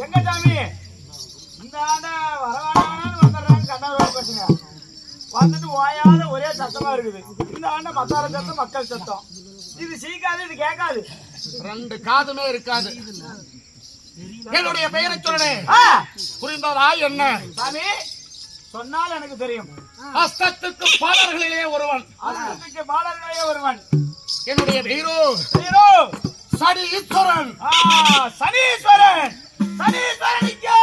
எங்க சாமி இந்த ஆண்ட வரவானான்னு வந்துடுறாங்க கண்ணாரோட பசங்க வந்துட்டு ஓயாத ஒரே சத்தமா இருக்குது. இந்த ஆண்ட மத்தார சத்தம் மக்கள் சத்தம். இது சீக்காது, இது கேட்காது, ரெண்டு காதுமே இருக்காது. என்னுடைய பெயரை சொல்றேன், புரிந்ததா என்ன? சாமி சொன்னால் எனக்கு தெரியும். அஸ்தத்துக்கு பாலர்களிலே ஒருவன், அஸ்தத்துக்கு பாலர்களிலே ஒருவன். என்னுடைய ஹீரோ சனீஸ்வரன். சனீஸ்வரன், சனீஸ்வரனுக்கு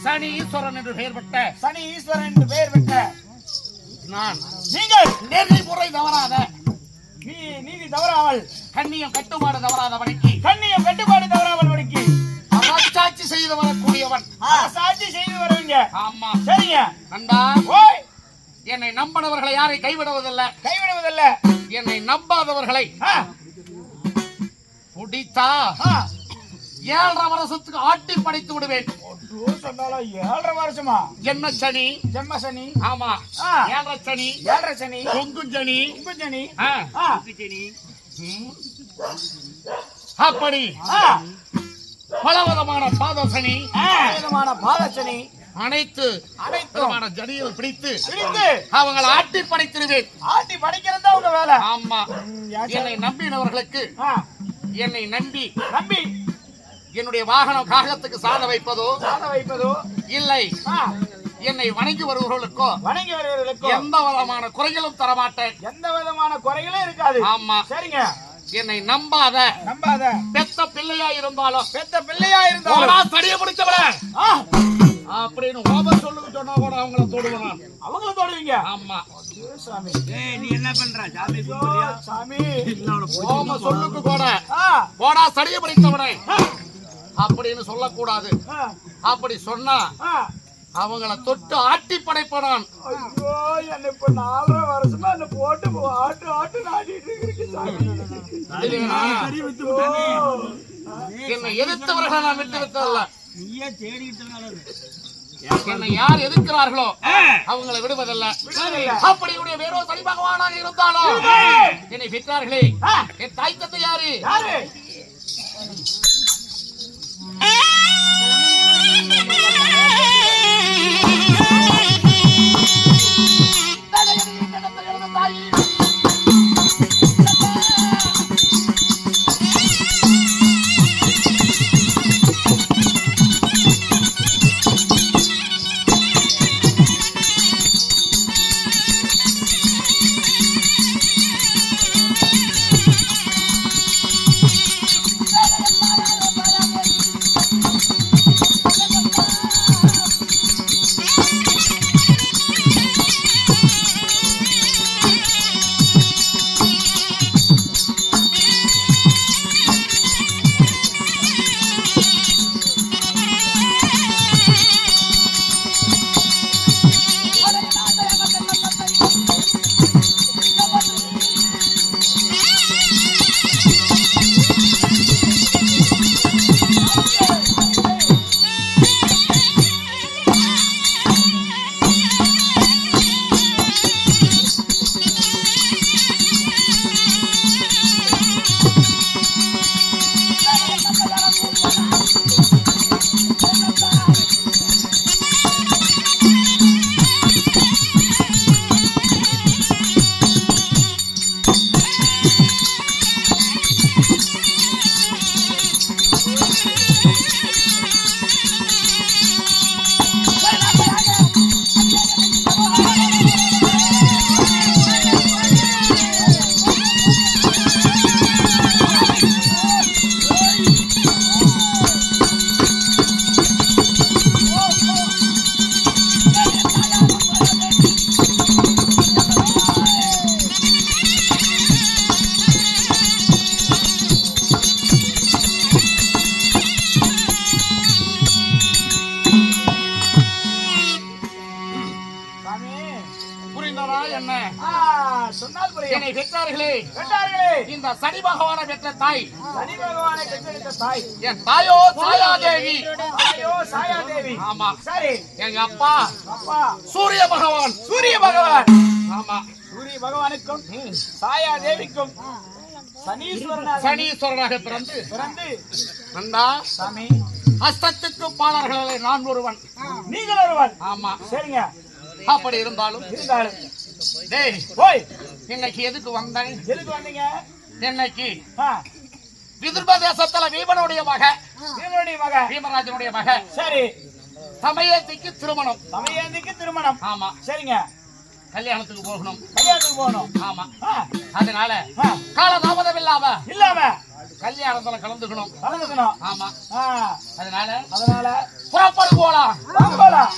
சனீஸ்வரன் என்று பெயர் பெற்ற, சனீஸ்வரன் என்று பெயர் பெற்ற நான், நீங்கள் நெறிமுறை தவறாத, நீதி தவறாமல், கண்ணியம் கட்டுப்பாடு தவறாதவனுக்கு, கண்ணியம் கட்டுப்பாடு தவறாதவனுக்கு அரசாட்சி செய்து வரக்கூடியவன். அரசாட்சி செய்து வருவீங்க. ஆமா, சரிங்க நண்பா. ஓய், என்னை நம்பினவர்களை யாரை கைவிடுவதில்லை, கைவிடுவதில்லை. என்னை நம்பாதவர்களை பிடித்தா 7.5 வருஷத்துக்கு ஆட்டி படைத்து விடுவேன். சொன்னாலும் 7.5 வருஷமா? ஜென்ம சனி, ஜென்ம சனி. ஆமா, 7.5 சனி, 7.5 சனி, கொங்குஞ்சனி, குங்குஞ்சனி, அப்படி பலவிதமான பாதசனி, விதமான பாதசனி, அனைத்து விதமான ஜனியை பிடித்து அவங்களை ஆட்டி படைத்திருவேன். ஆட்டி படைக்கிறது உங்க வேலை. ஆமா, என்னை நம்பினவர்களுக்கு, என்னை நம்பி என்னுடைய வாகனம் காகத்துக்கு சாத வைப்பதோ இல்லை, என்னை வணங்கி வருபவர்களுக்கோ எந்த விதமான குறைகளும் தரமாட்டேன். எந்த விதமான குறைகளும் இருக்காது. ஆமா, சரிங்க. என்னை நம்பாத பெத்த பிள்ளையா இருந்தாலும், தடிய முடிச்சவள அப்படின்னு ஓபர் சொல்லுங்க சொன்னா கூட அவங்கள தொடுவேன் நான். அவங்கள தொடுவீங்க? ஆமா. சாமி நீ என்ன பண்ற? சாமி ஓம சொல்லுக்கு கூட போடா தடிய முடிச்சவனே அப்படின்னு சொல்லக்கூடாது. அப்படி சொன்னா அவங்கள தொட்டு ஆட்டி படைப்படான். ஐயோ, என்ன இப்ப 4.5 வருஷமா என்ன போட்டு ஆட்டு நாட்டிட்டு இருக்கு சாமி. என்னை எதிர்த்தவர்களை நான் விட்டு விட்டதில்ல. நீயே தேடிட்டு என்னை யார் எதிர்க்கிறார்களோ அவங்களை விடுவதில்லை. அப்படியுடைய வேறோ சனி பகவானாக இருந்தாலும் என்னை பெற்றார்களே, என் தாய் தந்தை யாரு? இந்த சனி பகவானை பெற்ற தாய், சனி பகவானை பெற்றெடுத்த தாய் என் தாயோ சாயாதேவி. தேவி. ஆமா. சரி. எங்க அப்பா அப்பா சூரிய பகவான். சூரிய பகவான். ஆமா. சூரிய பகவானுக்கும் சாயா தேவிக்கும் சனீஸ்வரனாக பிறந்து நந்தா சாமி அஷ்டத்துக்கு பாலர்களை நான் ஒருவன், நீங்கள் ஒருவன். ஆமா. சரிங்க. அப்படி இருந்தாலும் டேய் போய் இன்னைக்கு எதுக்கு வந்தேன்? எதுக்கு வந்தீங்க? இன்னைக்கு ஆ, விதர்ப தேசத்துல வீமனுடைய மக, இவனுடைய மக வீமராஜனுடைய மக சரி சமயத்துக்கு திருமணம். சமயத்துக்கு திருமணம். ஆமா. சரிங்க. கல்யாணத்துக்கு போகணும். கல்யாணத்துக்கு போகணும். ஆமா. ஆ, அதனால ஆ, கால தாமதம் இல்லாம கல்யாணத்துல கலந்துக்கணும். கலந்துக்கணும். ஆமா. ஆ, அதனால புறப்படு போலாம். வாங்க போலாம்.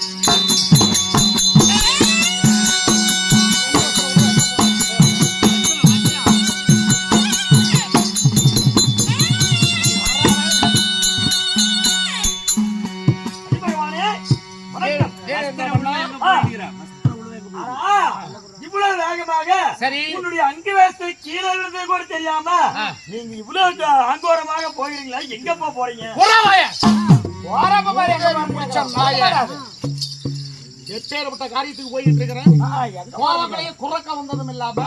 இவ்வளவு வேகமாக சரி. உன்னுடைய அங்கவேசத்தை கீழே விழுந்தது கூட தெரியாம நீங்க இவ்வளவு அங்கோரமாக போகிறீங்களா? எங்கப்பா போறீங்க? எப்பேற்பட்ட காரியத்துக்கு போயிட்டு இருக்கிறேன். கோவங்களையும் குறக்க வந்ததும் இல்லாம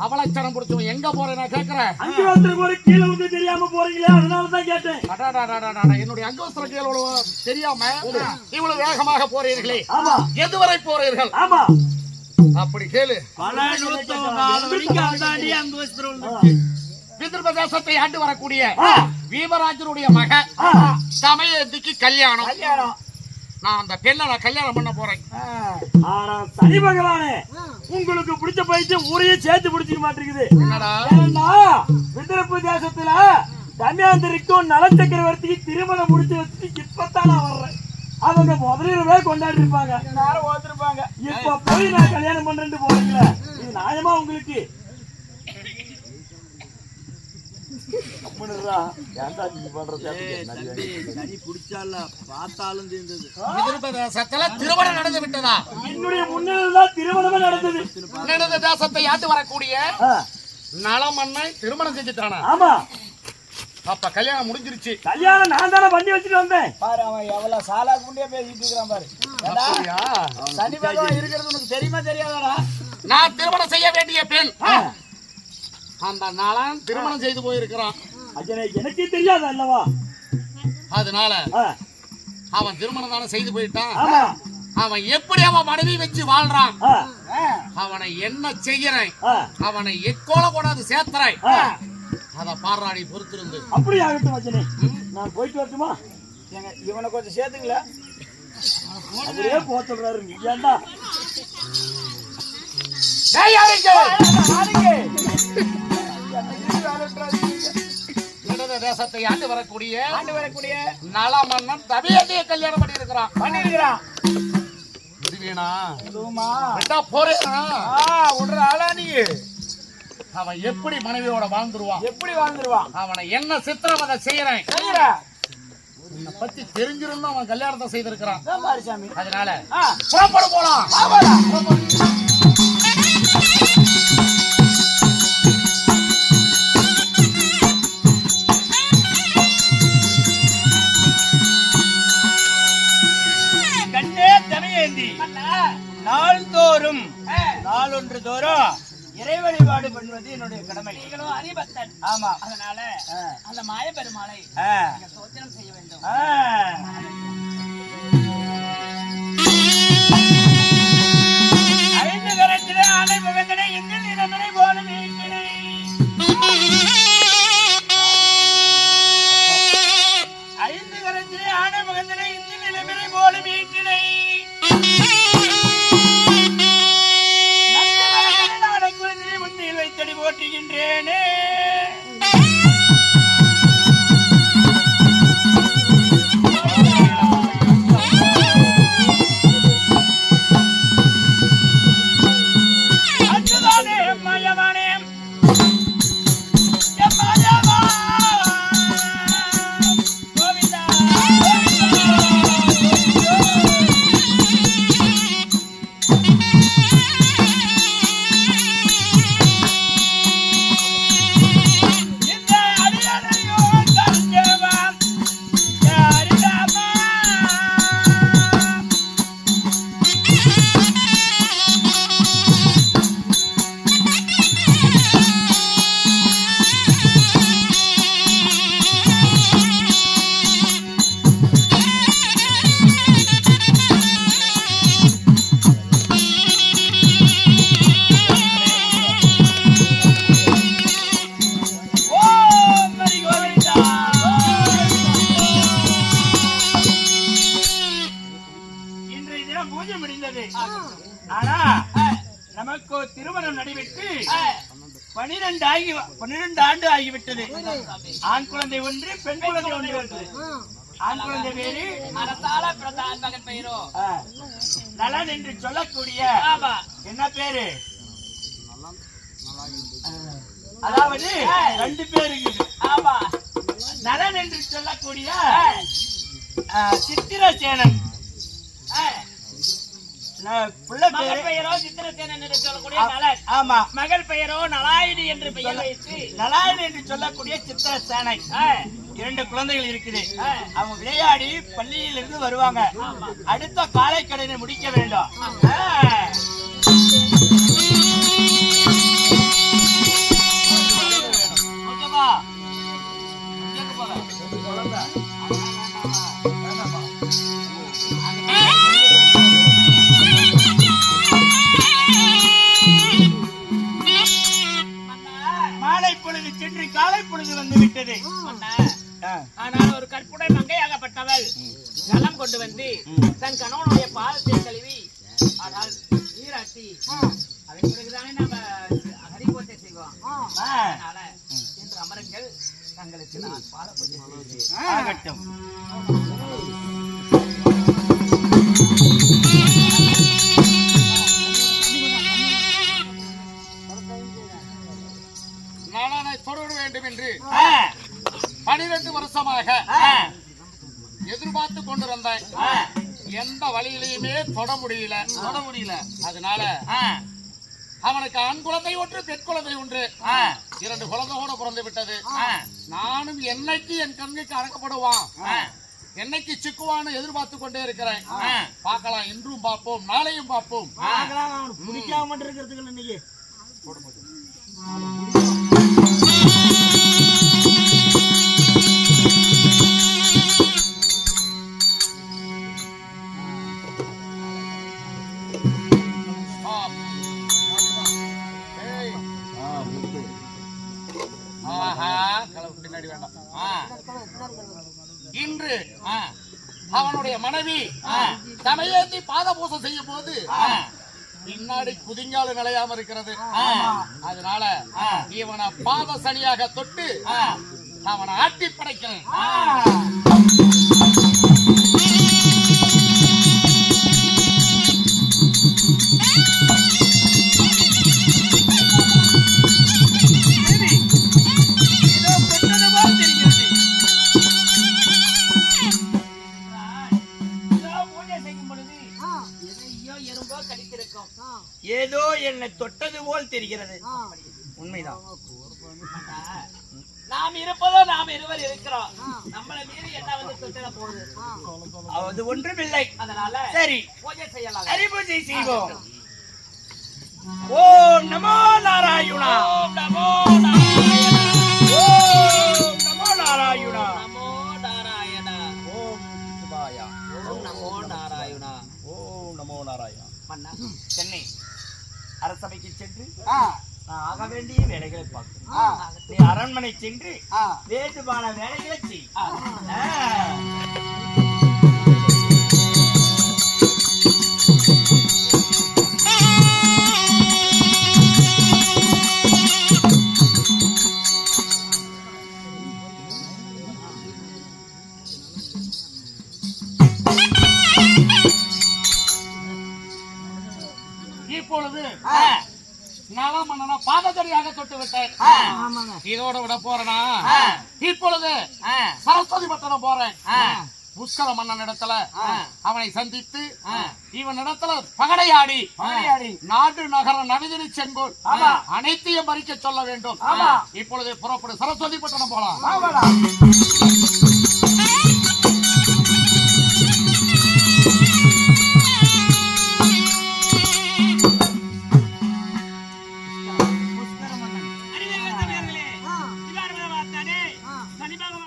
அவலட்சணம் பிடிச்சவன் எங்க போறேன் நான் கேட்கிறேன். அங்கவேசத்தை கூட கீழே விழுந்து தெரியாம போறீங்களா? அதனாலதான் கேட்டேன். என்னுடைய அங்கவஸ்திர கீழே தெரியாம இவ்வளவு வேகமாக போறீர்களே, ஆமா. எதுவரை போறீர்கள்? ஆமா. அப்படி கேளு. விதர்ப தேசத்தை ஆண்டு வரக்கூடிய வீமராஜனுடைய மக சமயத்துக்கு கல்யாணம். நான் அந்த பெண்ணை நான் கல்யாணம் பண்ண போறேன். சனி பகவானே, உங்களுக்கு பிடிச்ச பயிற்சி ஊரையே சேர்த்து பிடிச்சிக்க மாட்டேங்குது. விதர்ப தேசத்துல தன்யாந்தரிக்கும் நல சக்கரவர்த்திக்கு திருமணம் முடிச்சு வச்சுட்டு இப்பத்தான் நான் வர்றேன். அவங்க முதலிரவே கொண்டாடி இருப்பாங்க, நேரம் ஓத்திருப்பாங்க. இப்ப போய் நான் கல்யாணம் பண்றேன்னு போறீங்களா? இது நியாயமா உங்களுக்கு? திருமணம் நடந்து விட்டதா? என்னுடைய முன்னிலைதான் திருமணமே நடந்தது. நடந்த தேசத்தை ஆண்டு வரக்கூடிய நலமன்னன் திருமணம் செஞ்சுட்டானா? ஆமா. அப்ப கல்யாணம் முடிஞ்சிருச்சு. கல்யாணம் நான் தானே பண்ணி வச்சுட்டு வந்தேன். பாரு அவன் எவ்வளவு சாலாக்கு முன்னே பேசிட்டு இருக்கிறான் பாரு. சனி பகவான் இருக்கிறது உனக்கு தெரியுமா தெரியாதாடா? நான் திருமணம் செய்ய வேண்டிய பெண் அந்த நலன் திருமணம் செய்து போயிருக்கிறான். எனக்கு தெரியாது அல்லவா? அதனால அவன் திருமணம் தானே செய்து போயிட்டான். ஆமா. அவன் எப்படி அவன் மனைவி வச்சு வாழ்றான், அவனை என்ன செய்யறேன், அவனை எக்கோல கொண்டாந்து சேர்த்துறாய், அத பாராடி பொறுத்திருந்து. அப்படி ஆகட்டும் வச்சனே, நான் போயிட்டு வரட்டுமா? இவனை கொஞ்சம் சேர்த்துங்களா? அப்படியே போக சொல்றாரு. நீ ஏண்டா தேசத்தை ஆண்டு வரக்கூடிய நலமன்னன் தபியத்தைய கல்யாணம் பண்ணிருக்கிறான். அவன் எப்படி மனைவியோட வாழ்ந்துருவான், எப்படி வாழ்ந்துருவான், அவனை என்ன சித்திரம் அதை செய்யறேன் உன்னை பத்தி தெரிஞ்சிருந்தும் அவன் கல்யாணத்தை செய்திருக்கிறான். அதனால புறப்பட போலாம். நாள்தோறும் நாளொன்று தோறும் இறை வழிபாடு பண்ணுவது என்னுடைய கடமை. அறிபக்தன். ஆமா. அதனால அந்த மாய பெருமாளை சோத்திரம் செய்ய வேண்டும். ஐந்து கரத்திலே ஆணை முகத்திலே இன்னில் இடமனை போலும் ஈட்டினை. ஐந்து கரத்திலே ஆணை முகத்திலே இன்னில் இடமனை போலும் ஈட்டினை. வைத்தடி போற்றுகின்றேனே. அதுதானே மயமானே ஆண்டு முடிந்தது. ஆனா நமக்கு திருமணம் நடைபெற்று 12 ஆண்டு ஆகிவிட்டது. ஆண் குழந்தை ஒன்று, பெண் குழந்தை ஒன்று இருக்குது. ஆண் குழந்தை பேரு அரசால பிறந்த ஆண் மகன் பெயரோ நலன் என்று சொல்லக்கூடிய என்ன பேரு? அதாவது 2 பேரு இருக்குது. ஆமா. நலன் என்று சொல்லக்கூடிய சித்திரசேனன். பிள்ளை மகள் பேரு பெயரோ சித்திரசேனன் என்று சொல்லக்கூடிய நலன். ஆமா. மகள் பெயரோ நலாயினி என்று பெயர் வைத்து நலாயன் என்று சொல்லக்கூடிய சித்திரசேனை. 2 குழந்தைகள் இருக்குது. அவங்க விளையாடி பள்ளியில் இருந்து வருவாங்க. அடுத்த காலை கடனை முடிக்க வேண்டும். ஓகேவா? கேட்க போறேன். மாலை பொழுது சென்று காலை பொழுது வந்து விட்டது. ஆனால் ஒரு கற்புடை மங்கையாகப்பட்டவள் நலம் கொண்டு வந்து தன் கணவனுடைய பாதத்தை கழுவி ஆனால் நீராட்டி அதன் பிறகுதானே நம்ம ஹரிபோட்டை செய்வோம். அதனால என்று அமரங்கள் தங்களுக்கு நான் பாத பூஜை செய்கிறேன். ஆகட்டும். நலனை தொடர வேண்டும் என்று 12 வருஷமாக எதிர்பார்த்து கொண்டிருந்தேன். எந்த வழியிலையுமே தொட முடியல. அதனால அவனுக்கு ஆண் குழந்தை ஒன்று, பெண் குழந்தை ஒன்று, 2 குழந்தை கூட பிறந்து விட்டது. நானும் என்னைக்கு என் கண்ணுக்கு அடக்கப்படுவான், என்னைக்கு சிக்குவான்னு எதிர்பார்த்து கொண்டே இருக்கிறேன். பார்க்கலாம், இன்றும் பார்ப்போம், நாளையும் பார்ப்போம். முடிக்காம இருக்கிறதுக்கு இன்னைக்கு பின்னாடி வேண்டாம். இன்று அவனுடைய மனைவி சமயத்தை பாத பூசம் செய்யும் போது பின்னாடி குதிங்கால நிலையாம இருக்கிறது. அதனால இவனை பாத சனியாக தொட்டு அவனை ஆட்டி படைக்கிறேன். ஏதோ என்னை தொட்டது போல் தெரிகிறது. உண்மைதான். நாம் இருப்பதோ நாம் இருவர் இருக்கிறோம். நம்மளை மீறி என்ன வந்து தொட்டிட போகுது? அது ஒன்றுமில்லை. அதனால சரி, பூஜை செய்யலாம். ஹரிபூஜை செய்வோம். ஓம் நமோ நாராயணா. ஓம் நமோ நாராயணா. ஓம் நமோ நாராயணா. நமோ நாராயணா. ஓம் சிவாயா. ஓம் நமோ நாராயணா. ஓம் நமோ நாராயணா. மன்னா சென்னை அரசபைக்கு சென்று நான் ஆக வேண்டிய வேலைகளை பார்க்கிறேன். நீ அரண்மனை சென்று வேண்டுமான வேலைகளை செய். இப்பொழுது நலமன்னனை பாததடியாக தொட்டு விட்டேன். இதோட விட போறேனா? இப்பொழுது சரஸ்வதி பட்டணம் போறேன். புஷ்கர மன்னன் இடத்துல அவனை சந்தித்து இவன் இடத்துல பகடையாடி நாடு நகர நவிதினி செங்கோல் அனைத்தையும் பறிக்க சொல்ல வேண்டும். இப்பொழுது புறப்படு, சரஸ்வதி பட்டணம் போலாம்.